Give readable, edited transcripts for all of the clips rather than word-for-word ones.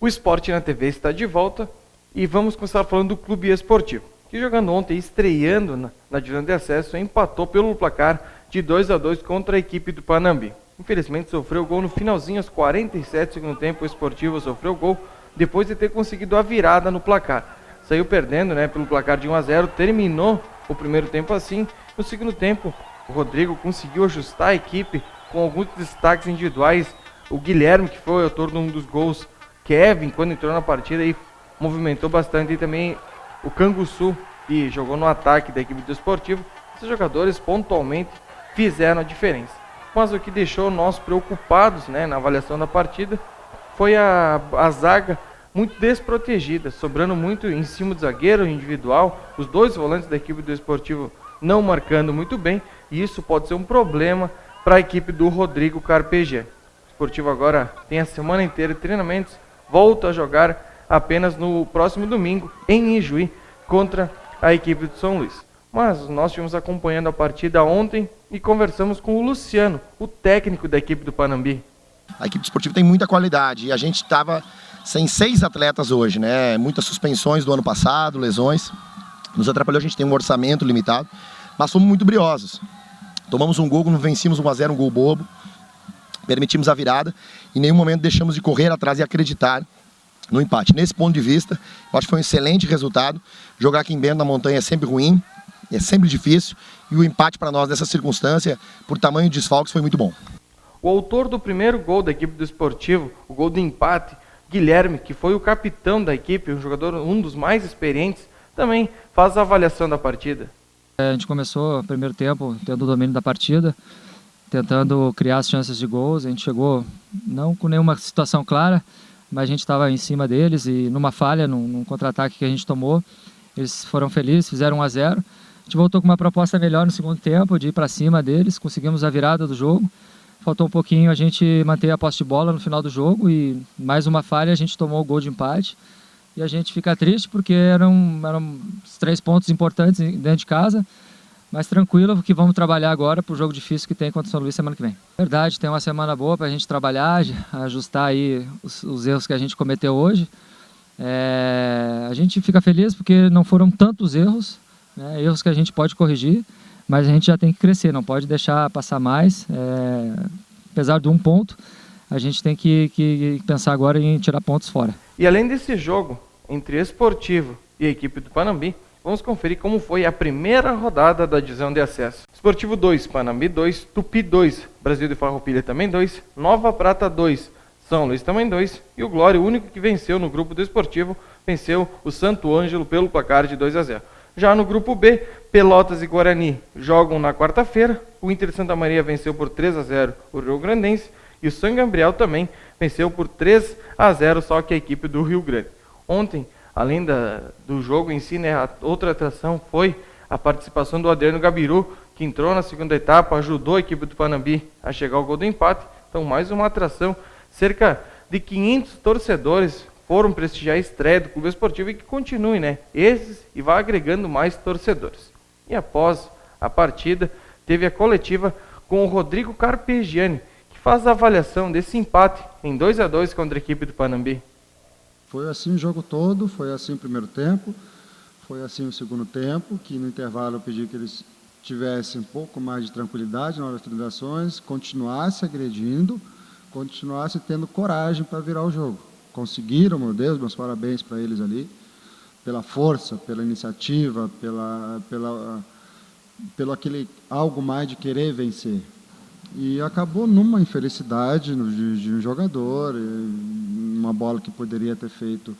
O Esporte na TV está de volta e vamos começar falando do Clube Esportivo, que jogando ontem, estreando na divisão de acesso, empatou pelo placar de 2-2 contra a equipe do Panambi. Infelizmente sofreu gol no finalzinho, aos 47 do segundo tempo. O Esportivo sofreu gol depois de ter conseguido a virada no placar. Saiu perdendo, pelo placar de 1-0, terminou o primeiro tempo assim. No segundo tempo, o Rodrigo conseguiu ajustar a equipe com alguns destaques individuais. O Guilherme, que foi o autor de um dos gols, Kevin, quando entrou na partida, e movimentou bastante, e também o Canguçu, que jogou no ataque da equipe do Esportivo. Esses jogadores pontualmente fizeram a diferença. Mas o que deixou nós preocupados, na avaliação da partida, foi a zaga muito desprotegida, sobrando muito em cima do zagueiro individual, os dois volantes da equipe do Esportivo não marcando muito bem, e isso pode ser um problema para a equipe do Rodrigo Carpegiani. O Esportivo agora tem a semana inteira de treinamentos, volta a jogar apenas no próximo domingo em Ijuí contra a equipe de São Luís. Mas nós estivemos acompanhando a partida ontem e conversamos com o Luciano, o técnico da equipe do Panambi. A equipe esportiva tem muita qualidade e a gente estava sem 6 atletas hoje, Muitas suspensões do ano passado, lesões. Nos atrapalhou, a gente tem um orçamento limitado, mas fomos muito briosos. Tomamos um gol, vencemos 1-0, um gol bobo, permitimos a virada e em nenhum momento deixamos de correr atrás e acreditar no empate. Nesse ponto de vista, eu acho que foi um excelente resultado. Jogar aqui em Bento, na montanha, é sempre ruim, é sempre difícil, e o empate para nós nessa circunstância, por tamanho de desfalques, foi muito bom. O autor do primeiro gol da equipe do Esportivo, o gol de empate, Guilherme, que foi o capitão da equipe, um dos mais experientes, também faz a avaliação da partida. A gente começou o primeiro tempo tendo o domínio da partida, tentando criar as chances de gols. A gente chegou não com nenhuma situação clara, mas a gente estava em cima deles e numa falha, num contra-ataque que a gente tomou, eles foram felizes, fizeram 1-0. A gente voltou com uma proposta melhor no segundo tempo, de ir para cima deles, conseguimos a virada do jogo. Faltou um pouquinho a gente manter a posse de bola no final do jogo e mais uma falha, a gente tomou o gol de empate. E a gente fica triste porque eram 3 pontos importantes dentro de casa, mas tranquilo, porque vamos trabalhar agora para o jogo difícil que tem contra o São Luís semana que vem. Verdade, tem uma semana boa para a gente trabalhar, ajustar aí os erros que a gente cometeu hoje. A gente fica feliz porque não foram tantos erros, erros que a gente pode corrigir, mas a gente já tem que crescer, não pode deixar passar mais. Apesar de 1 ponto, a gente tem que pensar agora em tirar pontos fora. E além desse jogo entre Esportivo e a equipe do Panambi, vamos conferir como foi a primeira rodada da divisão de acesso. Esportivo 2, Panambi 2, Tupi 2, Brasil de Farroupilha também 2, Nova Prata 2, São Luís também 2, e o Glória, o único que venceu no grupo do Esportivo, venceu o Santo Ângelo pelo placar de 2-0. Já no grupo B, Pelotas e Guarani jogam na quarta-feira, o Inter de Santa Maria venceu por 3-0 o Rio Grandense, e o São Gabriel também venceu por 3-0, só que a equipe do Rio Grande. Ontem, além do jogo em si, a outra atração foi a participação do Adriano Gabiru, que entrou na segunda etapa, ajudou a equipe do Panambi a chegar ao gol do empate. Então, mais uma atração. Cerca de 500 torcedores foram prestigiar a estreia do Clube Esportivo e que continue, esses, e vai agregando mais torcedores. E após a partida, teve a coletiva com o Rodrigo Carpegiani, que faz a avaliação desse empate em 2-2 contra a equipe do Panambi. Foi assim o jogo todo, foi assim o primeiro tempo, foi assim o segundo tempo, que no intervalo eu pedi que eles tivessem um pouco mais de tranquilidade na hora das transações, continuassem agredindo, continuassem tendo coragem para virar o jogo. Conseguiram, meu Deus, meus parabéns para eles ali, pela força, pela iniciativa, pelo aquele algo mais de querer vencer. E acabou numa infelicidade de um jogador, uma bola que poderia ter feito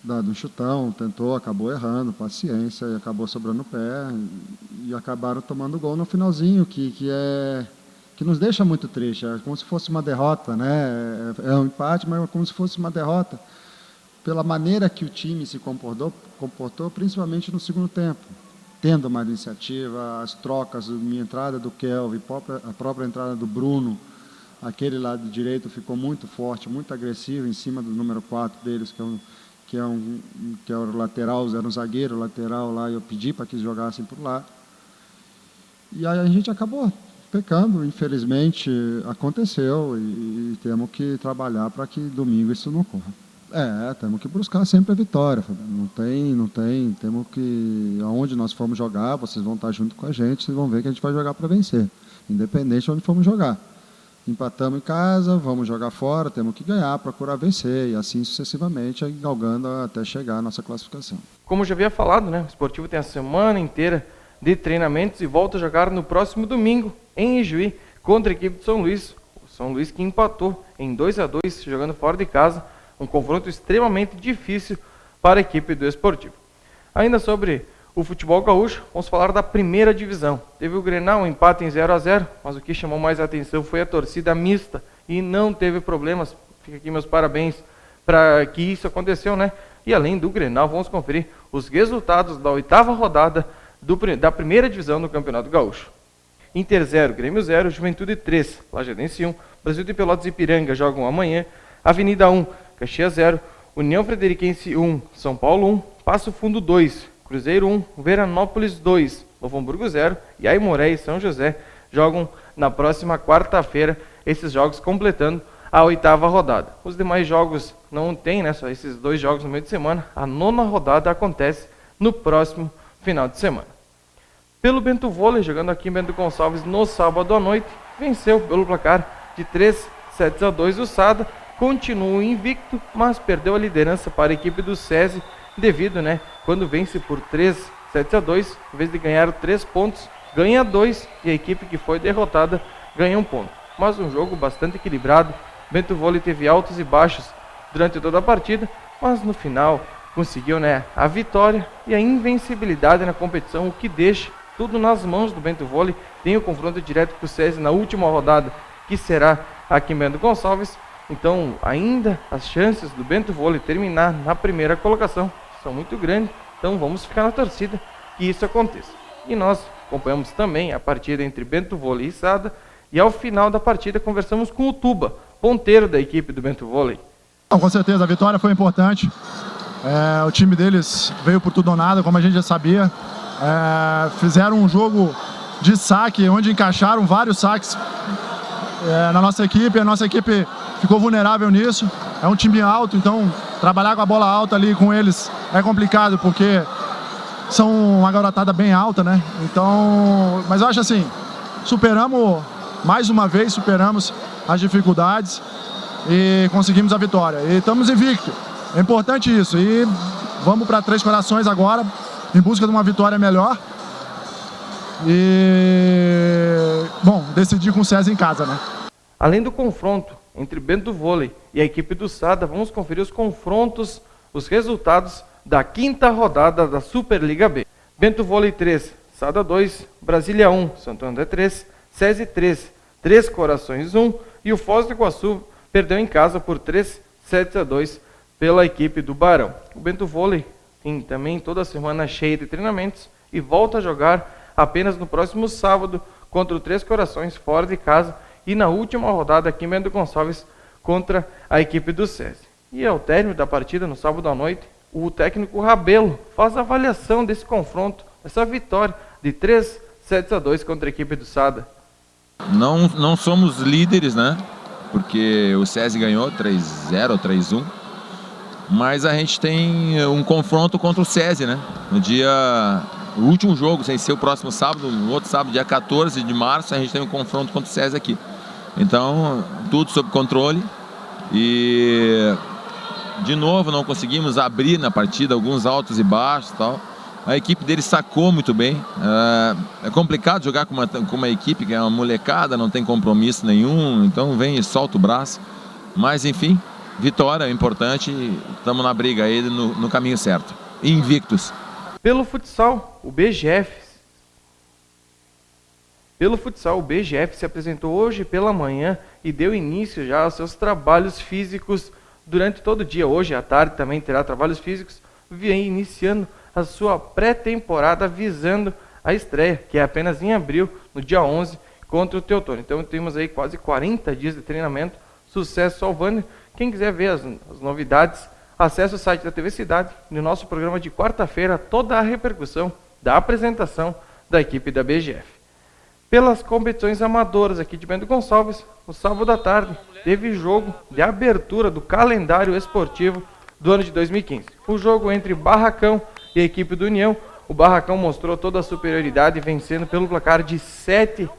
dado um chutão, tentou, acabou errando, paciência, e acabou sobrando o pé, e acabaram tomando gol no finalzinho, que nos deixa muito triste, é como se fosse uma derrota, É um empate, mas é como se fosse uma derrota, pela maneira que o time se comportou, principalmente no segundo tempo, tendo mais iniciativa, as trocas, a minha entrada do Kelvin, a própria entrada do Bruno, aquele lado direito ficou muito forte, muito agressivo em cima do número 4 deles, que é o lateral, era um zagueiro lateral lá, e eu pedi para que eles jogassem por lá. E aí a gente acabou pecando, infelizmente aconteceu e temos que trabalhar para que domingo isso não ocorra. Temos que buscar sempre a vitória, Fabiano. Não tem, temos que, aonde nós formos jogar, vocês vão estar junto com a gente, vocês vão ver que a gente vai jogar para vencer, independente de onde formos jogar. Empatamos em casa, vamos jogar fora, temos que ganhar, procurar vencer, e assim sucessivamente, galgando até chegar à nossa classificação. Como já havia falado, né, o Esportivo tem a semana inteira de treinamentos e volta a jogar no próximo domingo, em Ijuí, contra a equipe de São Luís. O São Luís que empatou em 2-2, jogando fora de casa, um confronto extremamente difícil para a equipe do Esportivo. Ainda sobre o futebol gaúcho, vamos falar da primeira divisão. Teve o Grenal, um empate em 0-0, mas o que chamou mais a atenção foi a torcida mista e não teve problemas. Fica aqui meus parabéns para que isso aconteceu, né? E além do Grenal, vamos conferir os resultados da 8ª rodada da primeira divisão do Campeonato Gaúcho. Inter 0, Grêmio 0, Juventude 3, Lajadense 1, Brasil de Pelotas e Ipiranga jogam amanhã, Avenida 1, Caxias 0, União Frederiquense 1, São Paulo 1, Passo Fundo 2, Cruzeiro 1, Veranópolis 2, Novo Hamburgo 0 e Aimoré e São José jogam na próxima quarta-feira, esses jogos completando a 8ª rodada. Os demais jogos não tem, né, só esses 2 jogos no meio de semana. A 9ª rodada acontece no próximo final de semana. Pelo Bento Vôlei, jogando aqui em Bento Gonçalves no sábado à noite, venceu pelo placar de 3-2 o Sada, continua invicto, mas perdeu a liderança para a equipe do SESI, devido, né, quando vence por 3-2, em vez de ganhar 3 pontos, ganha 2, e a equipe que foi derrotada ganha 1 ponto. Mas um jogo bastante equilibrado, Bento Vôlei teve altos e baixos durante toda a partida, mas no final conseguiu, né, a vitória e a invencibilidade na competição, o que deixa tudo nas mãos do Bento Vôlei. Tem o confronto direto com o SESI na última rodada, que será aqui em Bento Gonçalves. Então, ainda as chances do Bento Vôlei terminar na primeira colocação são muito grandes. Então, vamos ficar na torcida que isso aconteça. E nós acompanhamos também a partida entre Bento Vôlei e Sada. E ao final da partida, conversamos com o Tuba, ponteiro da equipe do Bento Vôlei. Com certeza, a vitória foi importante. O time deles veio por tudo ou nada, como a gente já sabia. Fizeram um jogo de saque, onde encaixaram vários saques na nossa equipe. A nossa equipe ficou vulnerável nisso. É um time alto, então trabalhar com a bola alta ali com eles é complicado, porque são uma garotada bem alta, né? Então, mas eu acho assim, mais uma vez superamos as dificuldades e conseguimos a vitória. E estamos invictos. É importante isso. E vamos para Três Corações agora, em busca de uma vitória melhor. E, bom, decidir com o SESI em casa, né? Além do confronto entre Bento Vôlei e a equipe do Sada, vamos conferir os confrontos, os resultados da 5ª rodada da Superliga B. Bento Vôlei 3, Sada 2, Brasília 1, Santo André 3, SESI 3, Três Corações 1 e o Foz do Iguaçu perdeu em casa por 3-2 pela equipe do Barão. O Bento Vôlei tem também toda a semana cheia de treinamentos e volta a jogar apenas no próximo sábado contra o Três Corações fora de casa e na última rodada aqui em Bento Gonçalves contra a equipe do SESI. E ao término da partida, no sábado à noite, o técnico Rabelo faz a avaliação desse confronto, essa vitória de 3-2 contra a equipe do Sada. Não somos líderes, né? Porque o SESI ganhou 3-0, 3-1. Mas a gente tem um confronto contra o SESI, né? O último jogo, sem ser o próximo sábado, no outro sábado, dia 14 de março, a gente tem um confronto contra o SESI aqui. Então, tudo sob controle. E, de novo, não conseguimos abrir na partida, alguns altos e baixos e tal. A equipe dele sacou muito bem. É complicado jogar com uma equipe que é uma molecada, não tem compromisso nenhum, então vem e solta o braço. Mas, enfim, vitória é importante, estamos na briga aí no caminho certo. Invictos. Pelo futsal, o BGF se apresentou hoje pela manhã e deu início já aos seus trabalhos físicos durante todo o dia. Hoje à tarde também terá trabalhos físicos, vem iniciando a sua pré-temporada visando a estreia, que é apenas em abril, no dia 11, contra o Teutônio. Então temos aí quase 40 dias de treinamento. Sucesso ao Vânia. Quem quiser ver as novidades, acesse o site da TV Cidade. No nosso programa de quarta-feira, toda a repercussão da apresentação da equipe da BGF. Pelas competições amadoras aqui de Bento Gonçalves, no sábado à tarde, teve jogo de abertura do calendário esportivo do ano de 2015. O jogo entre Barracão e a equipe do União. O Barracão mostrou toda a superioridade, vencendo pelo placar de 7-1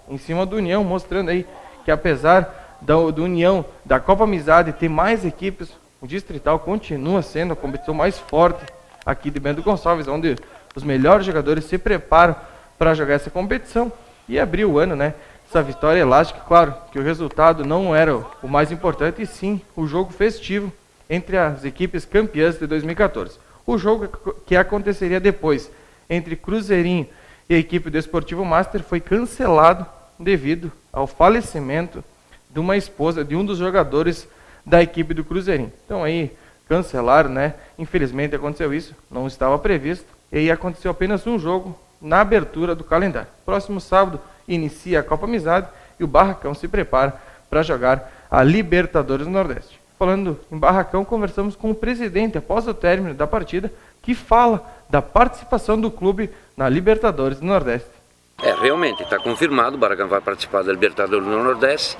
em cima do União, mostrando aí que apesar do União, da Copa Amizade, ter mais equipes, o Distrital continua sendo a competição mais forte aqui de Bento Gonçalves, onde os melhores jogadores se preparam para jogar essa competição e abrir o ano, né? Essa vitória elástica, claro, que o resultado não era o mais importante, e sim o jogo festivo entre as equipes campeãs de 2014. O jogo que aconteceria depois, entre Cruzeirinho e a equipe do Esportivo Master, foi cancelado devido ao falecimento de uma esposa de um dos jogadores da equipe do Cruzeirinho. Então aí, cancelaram, né? Infelizmente aconteceu isso, não estava previsto, e aí aconteceu apenas um jogo na abertura do calendário. Próximo sábado inicia a Copa Amizade e o Barracão se prepara para jogar a Libertadores do Nordeste. Falando em Barracão, conversamos com o presidente após o término da partida, que fala da participação do clube na Libertadores do Nordeste. Realmente, está confirmado, o Barracão vai participar da Libertadores do Nordeste.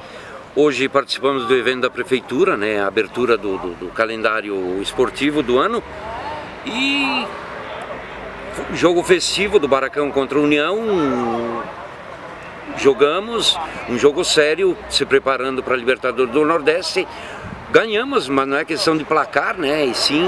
Hoje participamos do evento da Prefeitura, né, a abertura do calendário esportivo do ano. E jogo festivo do Barracão contra a União. Jogamos um jogo sério, se preparando para a Libertadores do Nordeste. Ganhamos, mas não é questão de placar, né? E sim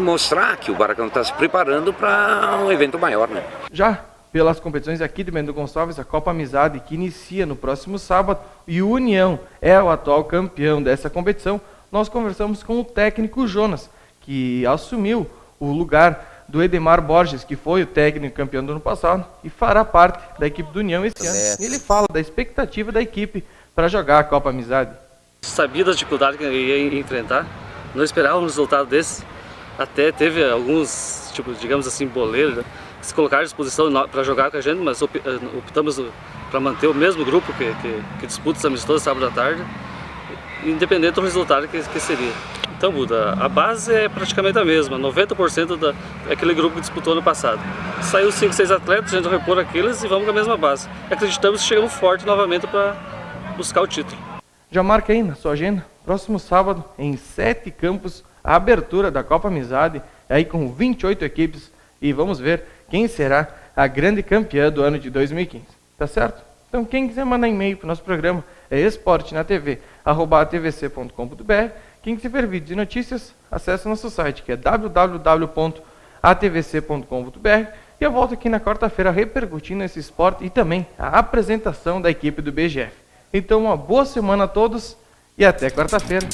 mostrar que o Barracão está se preparando para um evento maior, né? Já pelas competições aqui de Bento Gonçalves, a Copa Amizade, que inicia no próximo sábado, e o União é o atual campeão dessa competição, nós conversamos com o técnico Jonas, que assumiu o lugar do Edemar Borges, que foi o técnico campeão do ano passado, e fará parte da equipe do União esse ano. Ele fala da expectativa da equipe para jogar a Copa Amizade. Sabia das dificuldades que eu ia enfrentar, não esperava um resultado desse. Até teve alguns, digamos assim, boleiros, né, que se colocaram à disposição para jogar com a gente, mas optamos para manter o mesmo grupo que disputa os amistosos sábado à tarde, independente do resultado que seria. Então, Buda, a base é praticamente a mesma, 90% daquele grupo que disputou ano passado. Saiu 5, 6 atletas, a gente repor aqueles e vamos com a mesma base. Acreditamos que chegamos forte novamente para buscar o título. Já marca aí na sua agenda, próximo sábado, em 7 campos, a abertura da Copa Amizade, aí com 28 equipes, e vamos ver quem será a grande campeã do ano de 2015. Tá certo? Então quem quiser mandar e-mail para o nosso programa é esportenatv@atvc.com.br. Quem quiser ver vídeos e notícias, acesse nosso site, que é www.atvc.com.br. E eu volto aqui na quarta-feira repercutindo esse esporte e também a apresentação da equipe do BGF. Então, uma boa semana a todos e até quarta-feira.